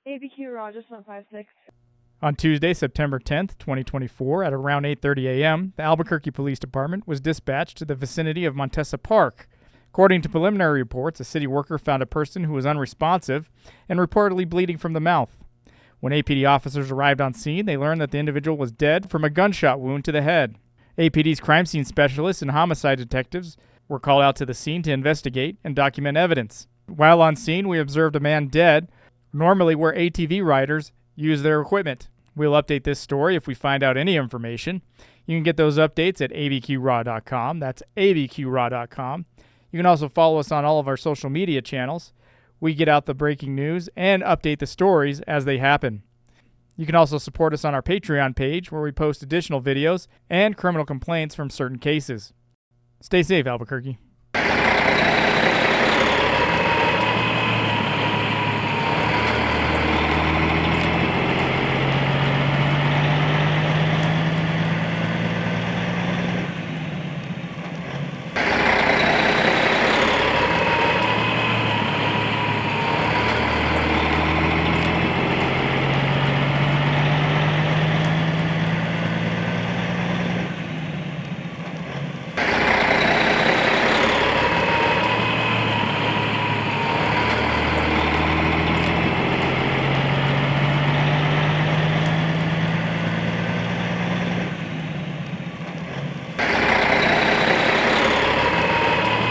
ABQ Raw, just 156. On Tuesday, September 10th, 2024, at around 8:30 a.m., the Albuquerque Police Department was dispatched to the vicinity of Montessa Park. According to preliminary reports, a city worker found a person who was unresponsive and reportedly bleeding from the mouth. When APD officers arrived on scene, they learned that the individual was dead from a gunshot wound to the head. APD's crime scene specialists and homicide detectives were called out to the scene to investigate and document evidence. While on scene, we observed a man dead, normally where ATV riders use their equipment. We'll update this story if we find out any information. You can get those updates at abqraw.com. That's abqraw.com. You can also follow us on all of our social media channels. We get out the breaking news and update the stories as they happen. You can also support us on our Patreon page, where we post additional videos and criminal complaints from certain cases. Stay safe, Albuquerque.